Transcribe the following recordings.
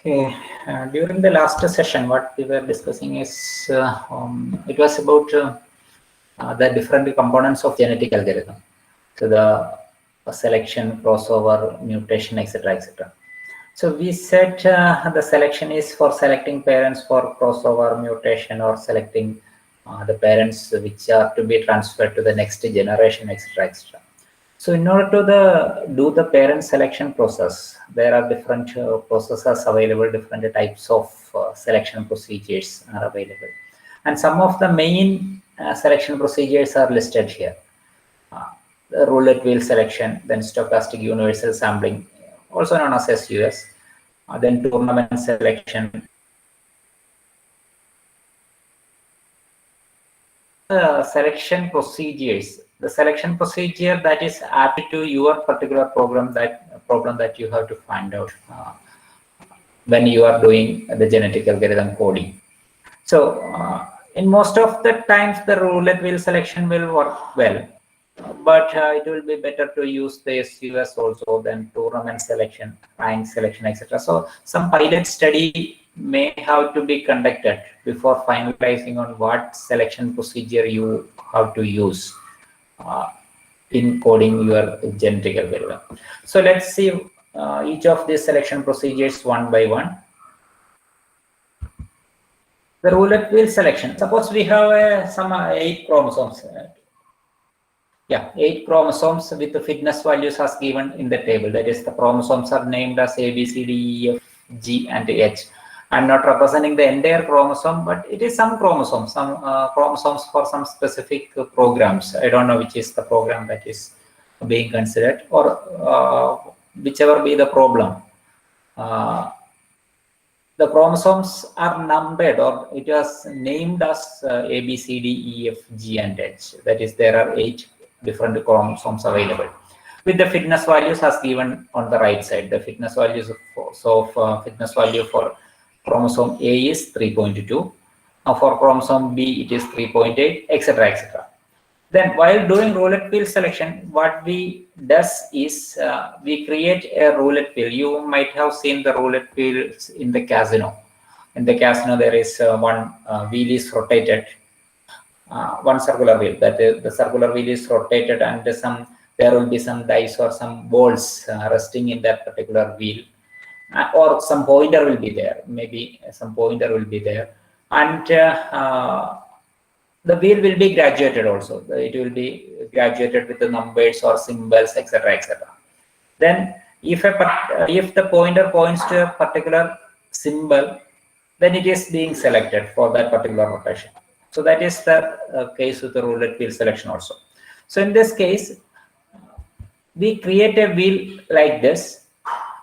Okay, during the last session, what we were discussing is it was about the different components of genetic algorithm. So the selection, crossover, mutation, etc., etc. So we said the selection is for selecting parents for crossover, mutation, or selecting the parents which are to be transferred to the next generation, etc., etc. So in order to do the parent selection process, there are different processes available, different types of selection procedures are available. And some of the main selection procedures are listed here. The roulette wheel selection, then stochastic universal sampling, also known as SUS, then tournament selection. Selection procedures, the selection procedure that is apt to your particular problem that you have to find out when you are doing the genetic algorithm coding. So in most of the times the roulette wheel selection will work well, but it will be better to use the SUS also than tournament selection, rank selection, etc. So some pilot study may have to be conducted before finalizing on what selection procedure you have to use in coding your genetic algorithm. So let's see each of these selection procedures one by one. The roulette wheel selection. Suppose we have some 8 chromosomes. Yeah, 8 chromosomes with the fitness values as given in the table. That is, the chromosomes are named as A, B, C, D, E, F, G, and H. I'm not representing the entire chromosome, but it is some chromosomes, chromosomes for some specific programs. I don't know which is the program that is being considered, or whichever be the problem. The chromosomes are numbered, or it was named as A, B, C, D, E, F, G, and H. That is, there are 8 different chromosomes available with the fitness values as given on the right side. The fitness values fitness value for chromosome A is 3.2. For chromosome B, it is 3.8, etc., etc. Then while doing roulette wheel selection, what we does is we create a roulette wheel. You might have seen the roulette wheels in the casino. In the casino, there is one wheel is rotated, one circular wheel. That is, the circular wheel is rotated, and there will be some dice or some balls resting in that particular wheel, or some pointer will be there. Maybe some pointer will be there, and the wheel will be graduated also. It will be graduated with the numbers or symbols, etc., etc. Then if the pointer points to a particular symbol, then it is being selected for that particular rotation. So that is the case with the roulette wheel selection also. So in this case, we create a wheel like this,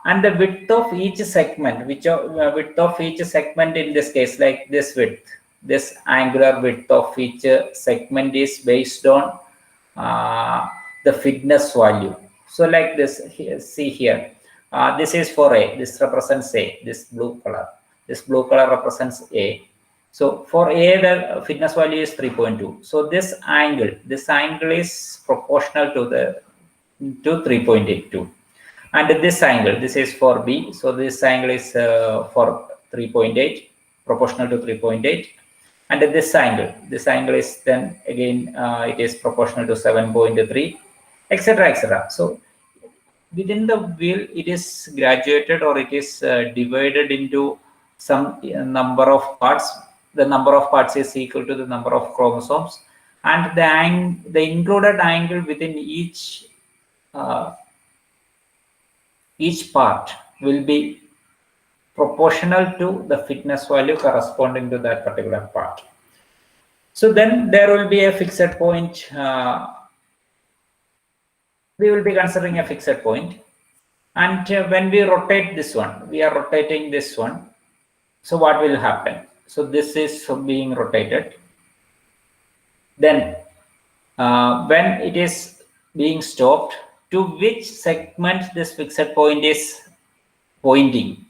and the width of each segment, width of each segment in this case, like this width, this angular width of each segment is based on the fitness value. So like this, see here, this is for A, this represents A, this blue color represents A. So for A, the fitness value is 3.2. So this angle is proportional to 3.82. And this angle, this is for B. So this angle is for 3.8, proportional to 3.8. And this angle is then again, it is proportional to 7.3, etc., etc. So within the wheel, it is graduated, or it is divided into some number of parts. The number of parts is equal to the number of chromosomes, and the included angle within each part will be proportional to the fitness value corresponding to that particular part. So then there will be a fixed point. We will be considering a fixed point, and when we rotate this one, we are rotating this one. So what will happen? So this is being rotated. Then when it is being stopped, to which segment this fixed point is pointing,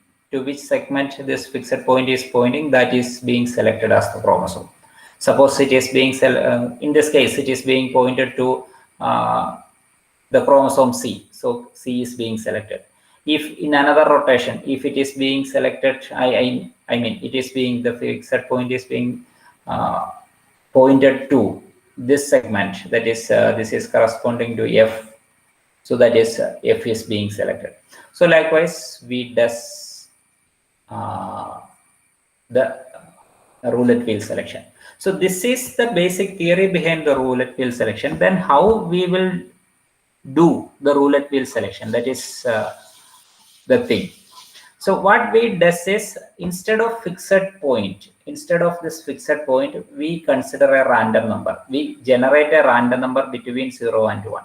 that is being selected as the chromosome. Suppose it is being in this case, it is being pointed to the chromosome C. So C is being selected. If in another rotation, if it is being selected, I mean, it is being, the fixed point is being pointed to this segment, that is, this is corresponding to F. So that is, F is being selected. So likewise, we does the roulette wheel selection. So this is the basic theory behind the roulette wheel selection. Then how we will do the roulette wheel selection, that is the thing. So what we does is, instead of fixed point, instead of this fixed point, we consider a random number. We generate a random number between 0 and 1.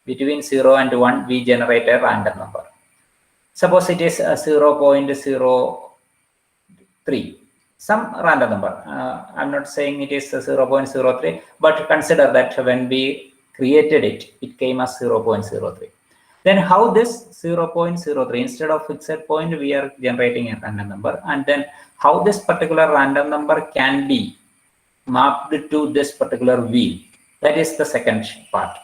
Between 0 and 1, we generate a random number. Suppose it is 0.03, some random number. I'm not saying it is 0.03, but consider that when we created it, it came as 0.03. Then how this 0.03, instead of fixed point, we are generating a random number, and then how this particular random number can be mapped to this particular wheel. That is the second part.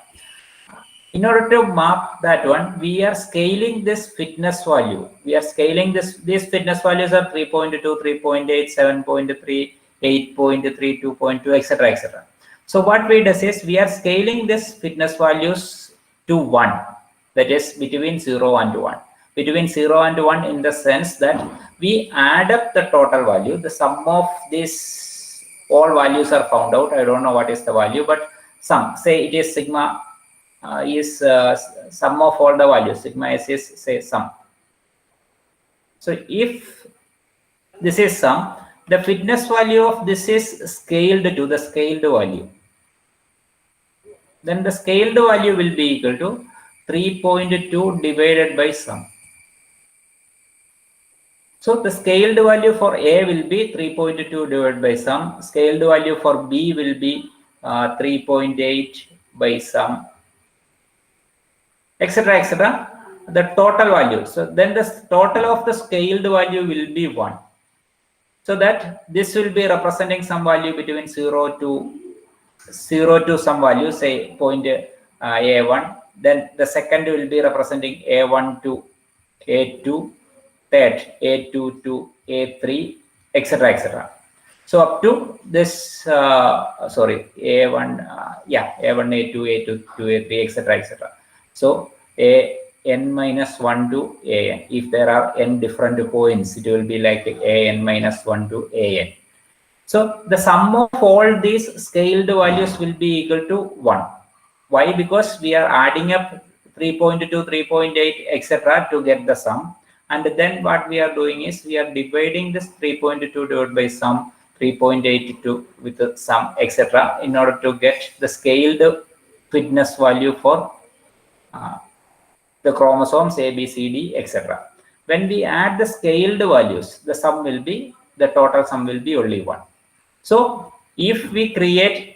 In order to map that one, we are scaling this fitness value. We are scaling this. These fitness values are 3.2, 3.8, 7.3, 8.3, 2.2, etc., etc. So what we do is, we are scaling this fitness values to 1. That is between 0 and 1. Between 0 and 1, in the sense that we add up the total value. The sum of these all values are found out. I don't know what is the value, but sum. Say it is sigma. Is sum of all the values. Sigma s is, say, sum. So if this is sum, the fitness value of this is scaled to the scaled value. Then the scaled value will be equal to 3.2 divided by sum. So the scaled value for A will be 3.2 divided by sum. Scaled value for B will be 3.8 by sum, etc., etc. The total value. So then the total of the scaled value will be 1. So that this will be representing some value between 0 to some value, say point A1. Then the second will be representing A1 to A2, third A2 to A3, etc., etc. So up to this, sorry, A1, A1, A2, A2 to A3, etc., etc. So an minus 1 to an. If there are n different points, it will be like an minus 1 to an. So the sum of all these scaled values will be equal to 1. Why? Because we are adding up 3.2, 3.8, etc. to get the sum. And then what we are doing is, we are dividing this 3.2 divided by sum, 3.82 with the sum, etc. in order to get the scaled fitness value for the chromosomes A, B, C, D, etc. When we add the scaled values, the total sum will be only 1. So if we create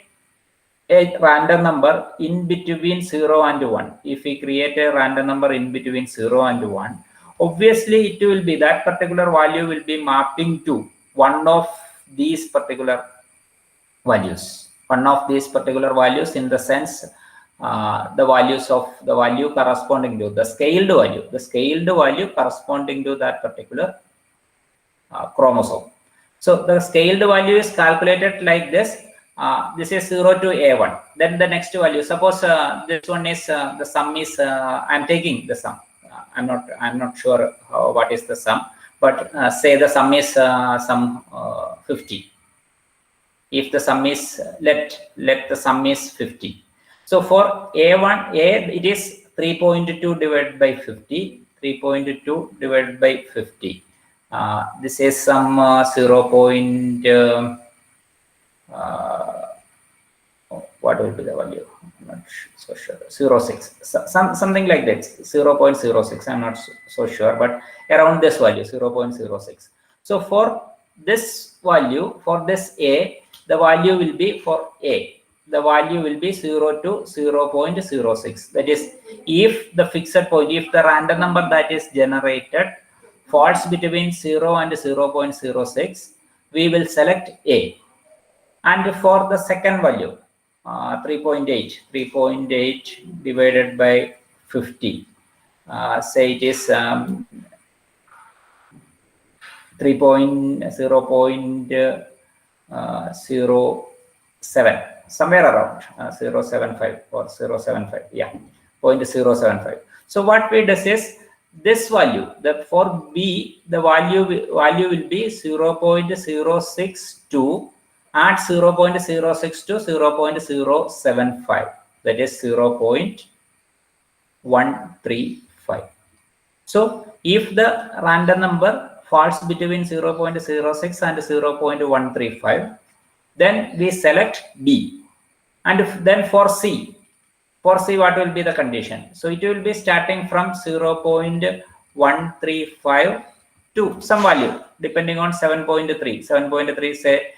a random number in between 0 and 1, if we create a random number in between 0 and 1, obviously it will be, that particular value will be mapping to one of these particular values. One of these particular values, in the sense, the values of the value corresponding to the scaled value corresponding to that particular chromosome. So the scaled value is calculated like this. This is 0 to A1. Then the next value, suppose this one is the sum is, I'm taking the sum. I'm not sure what is the sum, but say the sum is sum 50. If the sum is, let the sum is 50. So for A1, it is 3.2 divided by 50. 3.2 divided by 50. This is some 0. What will be the value? I'm not so sure. 0.6, something like that. 0.06. I'm not so sure, but around this value, 0.06. So for this value, for this A, the value will be, for A, the value will be 0 to 0.06. That is, if the fixed point, if the random number that is generated falls between 0 and 0.06, we will select A. And for the second value, 3.8 divided by 50. say it is 3.0.07, somewhere around 0.75 or 0.75, yeah, 0.075. So what we does is this value, that for B, the value will be 0.062 at 0.062, 0.075, that is 0.135. So if the random number falls between 0.06 and 0.135, then we select B. And then for C, what will be the condition? So it will be starting from 0.135 to some value depending on 7.3. 7.3, say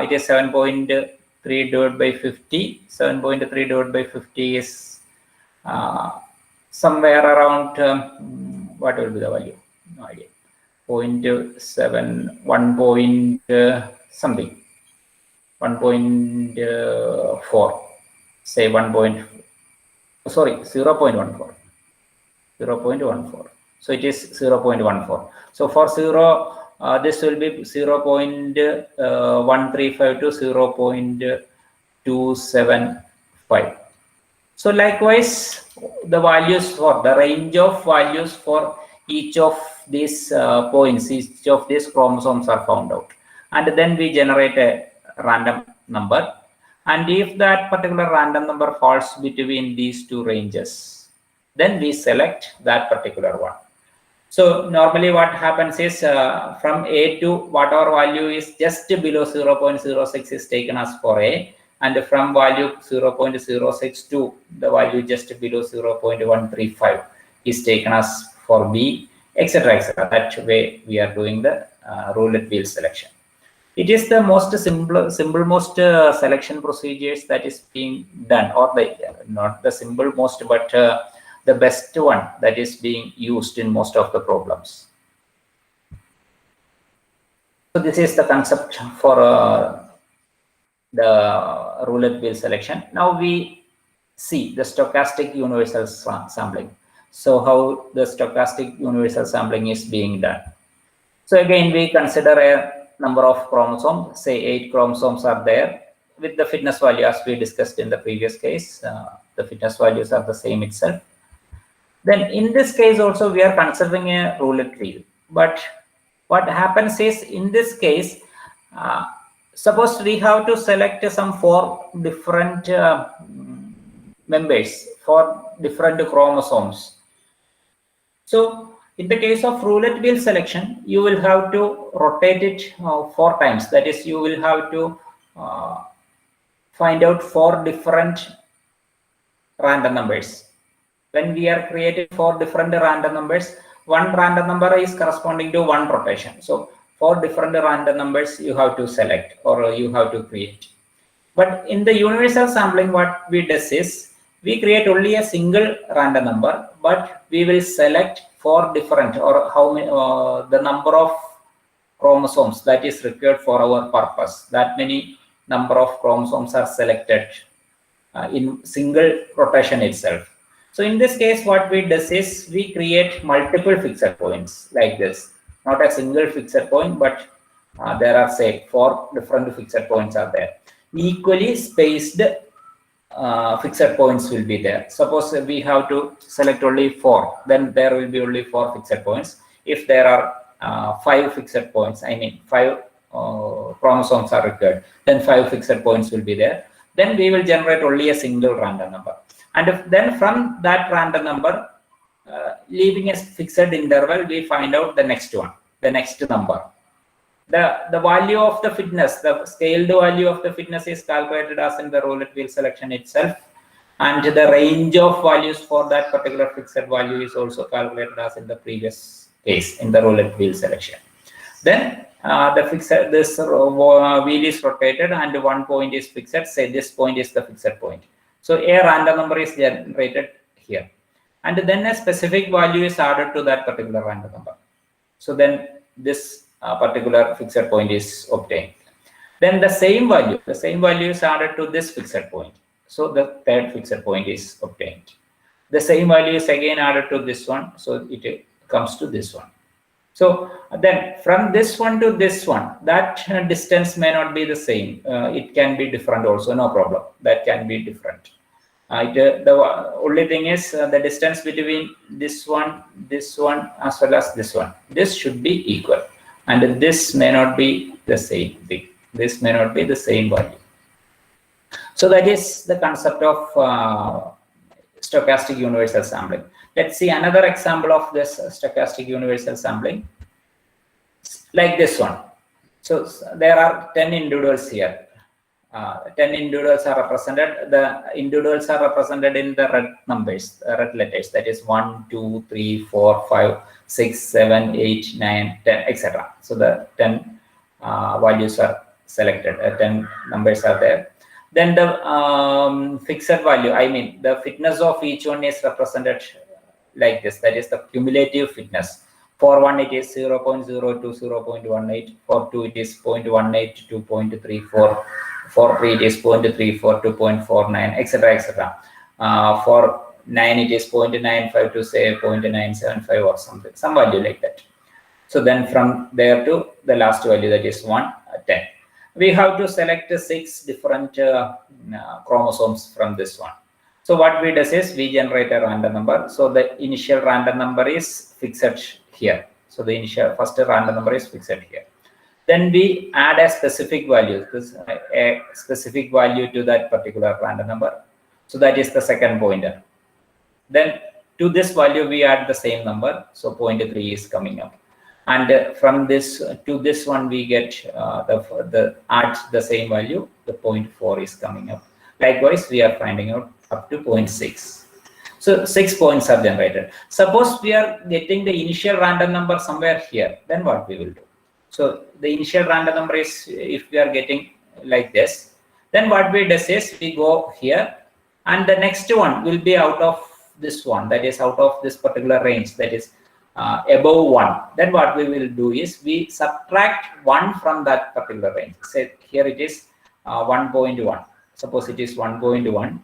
it is 7.3 divided by 50. 7.3 divided by 50 is somewhere around what will be the value? No idea. 0.7, 1 point something, 1.4, say 0.14. 0.14. So it is 0.14. So for 0, this will be 0.135 to 0.275. So likewise, the values for the range of values for each of these points, each of these chromosomes are found out, and then we generate a random number. And if that particular random number falls between these two ranges, then we select that particular one. So normally what happens is from A to whatever value is just below 0.06 is taken as for A, and from value 0.062, the value just below 0.135 is taken as for B, etc., etc. That way we are doing the roulette wheel selection. It is the most simple most selection procedures that is being done, or not the simple most, but the best one that is being used in most of the problems. So this is the concept for the roulette wheel selection. Now we see the stochastic universal sampling. So how the stochastic universal sampling is being done. So again, we consider a number of chromosomes, say 8 chromosomes are there with the fitness value as we discussed in the previous case. The fitness values are the same itself. Then in this case also we are considering a roulette wheel. But what happens is in this case, suppose we have to select some 4 different members for different chromosomes. So in the case of roulette wheel selection, you will have to rotate it 4 times. That is, you will have to find out 4 different random numbers. When we are creating 4 different random numbers, one random number is corresponding to 1 rotation. So 4 different random numbers you have to select or you have to create. But in the universal sampling, what we do is we create only a single random number, but we will select 4 different, or how many the number of chromosomes that is required for our purpose. That many number of chromosomes are selected in single rotation itself. So in this case, what we do is we create multiple fixed points like this, not a single fixed point, but there are, say, 4 different fixed points are there. Equally spaced fixed points will be there. Suppose we have to select only 4, then there will be only 4 fixed points. If there are 5 fixed points, I mean 5 chromosomes are required, then 5 fixed points will be there. Then we will generate only a single random number. And then from that random number, leaving a fixed interval, we find out the next one, the next number. The value of the fitness, the scaled value of the fitness is calculated as in the roulette wheel selection itself. And the range of values for that particular fixed value is also calculated as in the previous case in the roulette wheel selection. Then this wheel is rotated and 1 point is fixed. Say this point is the fixed point. So a random number is generated here. And then a specific value is added to that particular random number. So then this particular fixed point is obtained. Then the same value is added to this fixed point. So the third fixed point is obtained. The same value is again added to this one, so it comes to this one. So then from this one to this one, that distance may not be the same. It can be different also, no problem. That can be different. The only thing is the distance between this one, as well as this one. This should be equal. And this may not be the same thing. This may not be the same value. So that is the concept of stochastic universal sampling. Let's see another example of this stochastic universal sampling, like this one. So there are 10 individuals here. 10 individuals are represented. The individuals are represented in the red numbers, red letters. That is 1, 2, 3, 4, 5, 6, 7, 8, 9, 10, etc. So the 10 values are selected. 10 numbers are there. Then the fixed value, I mean the fitness of each one is represented like this. That is the cumulative fitness. For 1 it is 0.02, 0.18. For 2 it is 0.18 to 2.34. For 3 it is 0.34 to 0.49, etc. etc. For 9 it is 0.95 to say 0.975 or something, some value like that. So then from there to the last value, that is 1, 10. We have to select 6 different chromosomes from this one. So what we do is we generate a random number. So the initial random number is fixed here. So the initial first random number is fixed here. Then we add a specific value, a specific value to that particular random number. So that is the second pointer. Then to this value we add the same number. So 0.3 is coming up. And from this to this one we get add the same value. The 0.4 is coming up. Likewise, we are finding out up to 0.6. So 6 points are generated. Suppose we are getting the initial random number somewhere here. Then what we will do? So the initial random number is, if we are getting like this, then what we do is we go here, and the next one will be out of this one, that is out of this particular range, that is above 1. Then what we will do is we subtract 1 from that particular range. Say here it is 1.1. Suppose it is 1.1.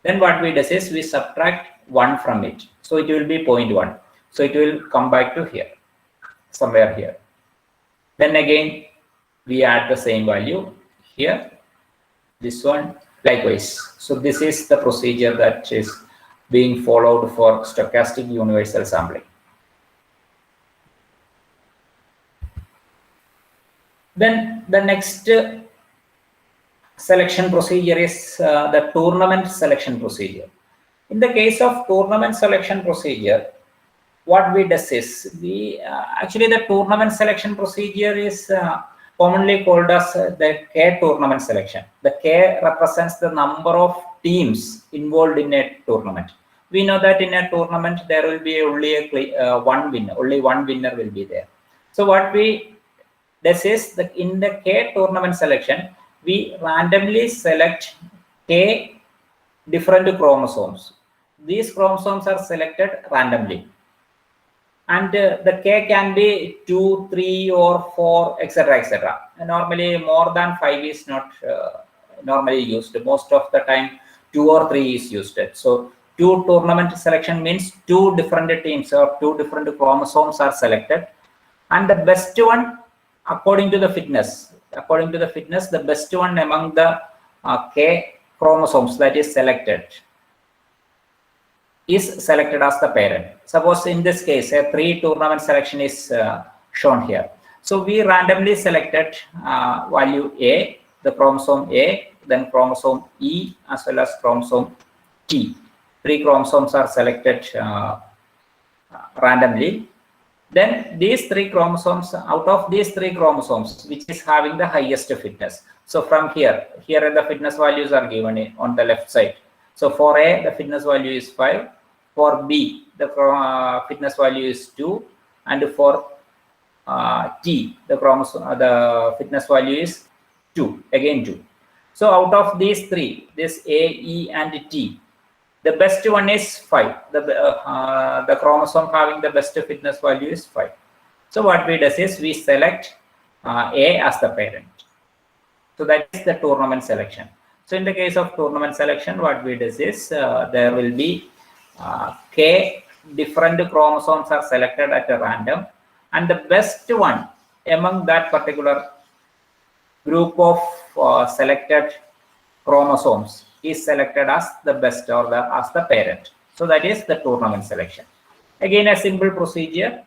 Then what we do is we subtract 1 from it. So it will be 0.1. So it will come back to here, somewhere here. Then again, we add the same value here, this one, likewise. So this is the procedure that is being followed for stochastic universal sampling. Then the next selection procedure is the tournament selection procedure. In the case of tournament selection procedure, what we do is we actually the tournament selection procedure is commonly called as the K tournament selection. The K represents the number of teams involved in a tournament. We know that in a tournament there will be only one winner. Only one winner will be there. So what we do is that in the K tournament selection, we randomly select K different chromosomes. These chromosomes are selected randomly. And the K can be 2, 3, or 4, etc. etc. Normally, more than 5 is not normally used. Most of the time, 2 or 3 is used. So, 2 tournament selection means 2 different teams or 2 different chromosomes are selected, and the best one according to the fitness. According to the fitness, the best one among the K chromosomes that is selected is selected as the parent. Suppose in this case, a 3 tournament selection is shown here. So we randomly selected value A, the chromosome A, then chromosome E, as well as chromosome T. 3 chromosomes are selected randomly. Then these 3 chromosomes, out of these 3 chromosomes, which is having the highest fitness. So from here the fitness values are given on the left side. So for A, the fitness value is 5. For B, the fitness value is 2. And for T, the fitness value is 2. Again 2. So out of these 3, this A, E, and T, the best one is 5. The chromosome having the best fitness value is 5. So what we do is we select A as the parent. So that is the tournament selection. So in the case of tournament selection, what we do is there will be K different chromosomes are selected at a random, and the best one among that particular group of selected chromosomes is selected as the best or as the parent. So that is the tournament selection. Again, a simple procedure.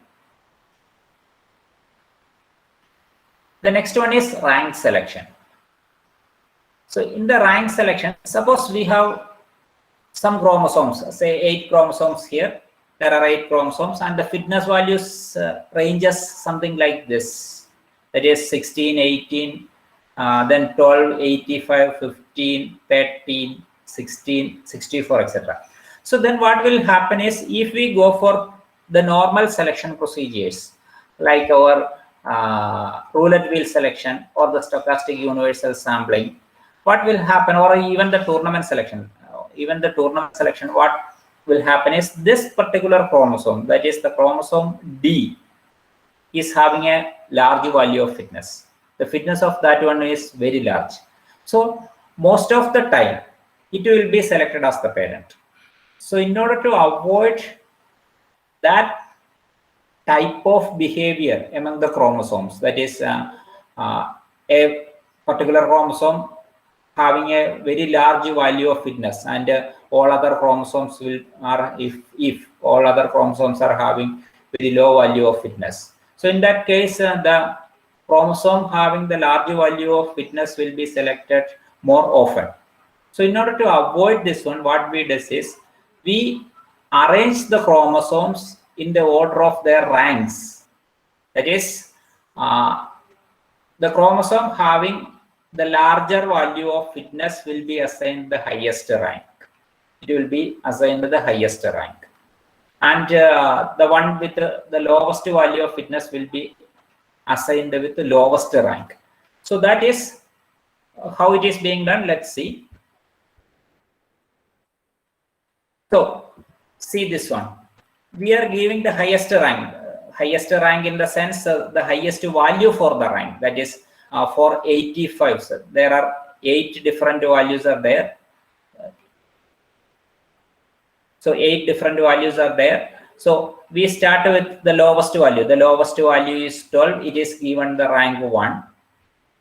The next one is rank selection. So in the rank selection, suppose we have some chromosomes, say 8 chromosomes here. There are 8 chromosomes, and the fitness values ranges something like this. That is 16, 18, then 12, 85, 15, 13, 16, 64, etc. So then what will happen is, if we go for the normal selection procedures, like our roulette wheel selection or the stochastic universal sampling, what will happen, or even the tournament selection, what will happen is, this particular chromosome, that is the chromosome D, is having a large value of fitness. The fitness of that one is very large. So most of the time, it will be selected as the parent. So in order to avoid that type of behavior among the chromosomes, that is a particular chromosome having a very large value of fitness, and all other chromosomes if all other chromosomes are having very low value of fitness. So in that case, the chromosome having the large value of fitness will be selected more often. So in order to avoid this one, what we do is, we arrange the chromosomes in the order of their ranks. That is, the chromosome having the larger value of fitness will be assigned the highest rank. It will be assigned the highest rank. And the one with the lowest value of fitness will be assigned with the lowest rank. So that is how it is being done. Let's see. So see this one. We are giving the highest rank. Highest rank in the sense the highest value for the rank. That is for 85. So there are 8 different values are there. So 8 different values are there. So we start with the lowest value. The lowest value is 12. It is given the rank 1.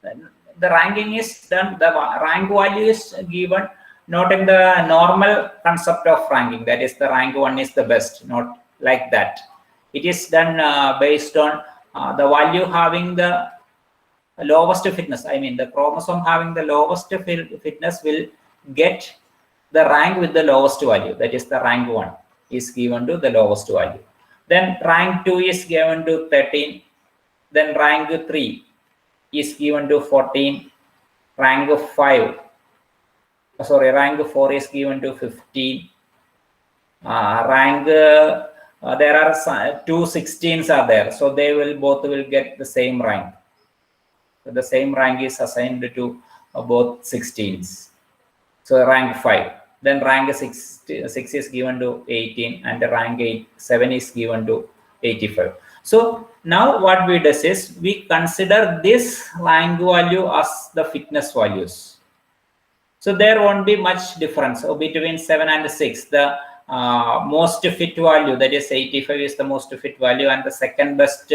The ranking is done. The rank value is given not in the normal concept of ranking. That is, the rank 1 is the best. Not like that. It is done based on the value having the lowest fitness. I mean, the chromosome having the lowest fitness will get the rank with the lowest value. That is, the rank 1 is given to the lowest value. Then rank 2 is given to 13. Then rank 3 is given to 14. Rank 4 is given to 15. There are 2 16s are there. So they both will get the same rank. So the same rank is assigned to both 16s. So rank 5. Then rank 6 is given to 18, and rank 7 is given to 85. So now what we do is, we consider this rank value as the fitness values. So there won't be much difference. So between 7 and 6, the most fit value, that is 85, is the most fit value, and the second best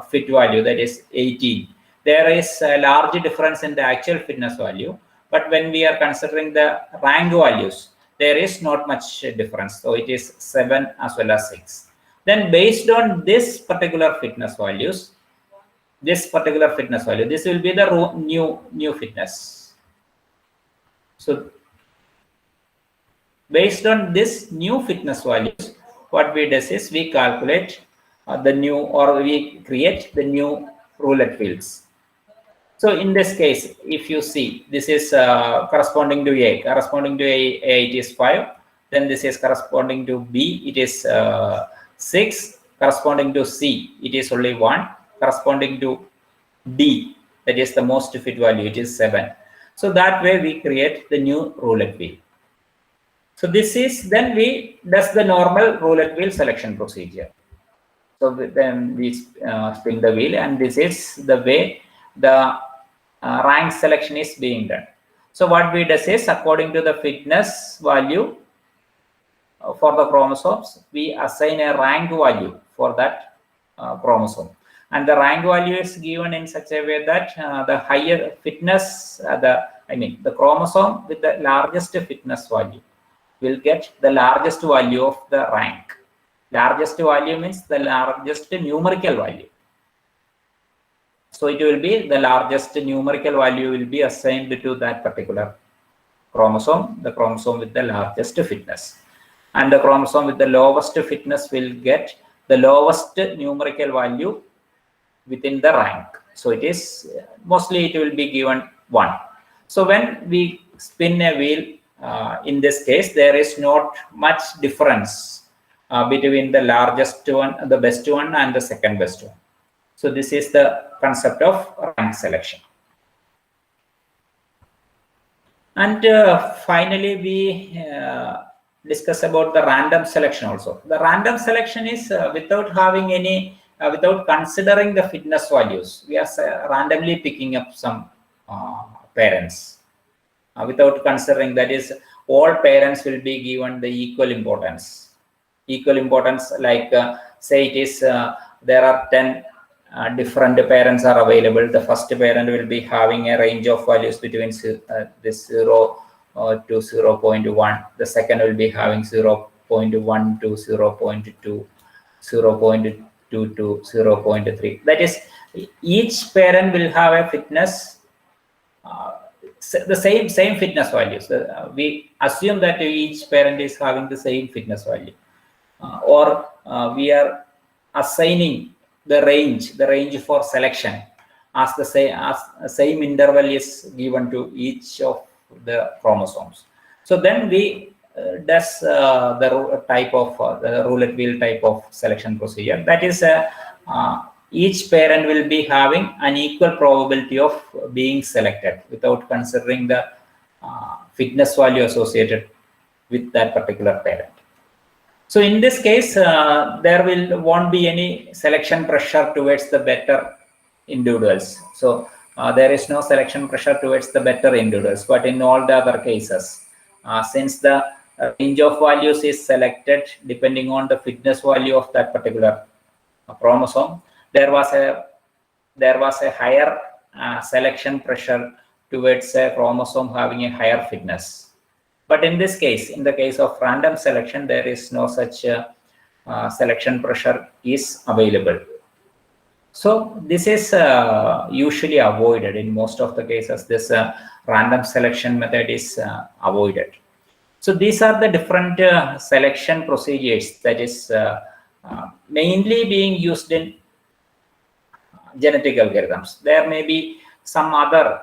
fit value, that is 18. There is a large difference in the actual fitness value, but when we are considering the rank values, there is not much difference. So it is 7 as well as 6. Then based on this particular fitness values, this will be the new fitness. So based on this new fitness values, what we do is, we calculate we create the new roulette wheels. So in this case, if you see, this is corresponding to A. Corresponding to A, it is 5. Then this is corresponding to B, it is 6. Corresponding to C, it is only 1. Corresponding to D, that is the most fit value, it is 7. So that way we create the new roulette wheel. So this is, then we does the normal roulette wheel selection procedure. So then we spin the wheel, and this is the way the rank selection is being done. So what we do is, according to the fitness value, for the chromosomes, we assign a rank value for that chromosome. And the rank value is given in such a way that the higher fitness, the chromosome with the largest fitness value will get the largest value of the rank. Largest value means the largest numerical value. So it will be the largest numerical value will be assigned to that particular chromosome, the chromosome with the largest fitness. And the chromosome with the lowest fitness will get the lowest numerical value within the rank. So it is mostly it will be given 1. So when we spin a wheel, in this case, there is not much difference between the largest one, the best one, and the second best one. So this is the concept of rank selection. And finally, we discuss about the random selection also. The random selection is without having any, without considering the fitness values. We are randomly picking up some parents without considering, that is, all parents will be given the equal importance. Equal importance, like say it is there are 10 different parents are available. The first parent will be having a range of values between this 0 to 0.1. The second will be having 0.1 to 0.2, 0.2 to 0.3. That is, each parent will have a fitness, the same fitness values. We assume that each parent is having the same fitness value, or we are assigning the range for selection as the same interval is given to each of the chromosomes. So then we does the type of the roulette wheel type of selection procedure. That is, each parent will be having an equal probability of being selected without considering the fitness value associated with that particular parent. So in this case, there won't be any selection pressure towards the better individuals. So there is no selection pressure towards the better individuals. But in all the other cases, since the range of values is selected depending on the fitness value of that particular chromosome, there was a higher selection pressure towards a chromosome having a higher fitness. But in this case, in the case of random selection, there is no such selection pressure is available. So this is usually avoided in most of the cases. This random selection method is avoided. So these are the different selection procedures that is mainly being used in genetic algorithms. There may be some other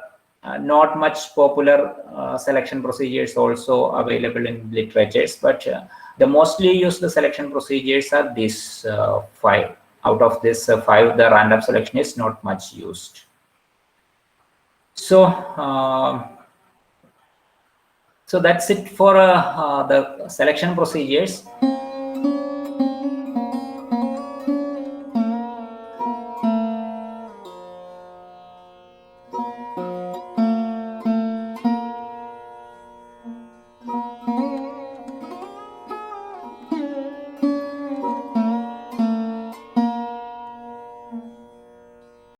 not much popular selection procedures also available in literatures, but the mostly used selection procedures are these 5. Out of this 5, the random selection is not much used. So so that's it for the selection procedures.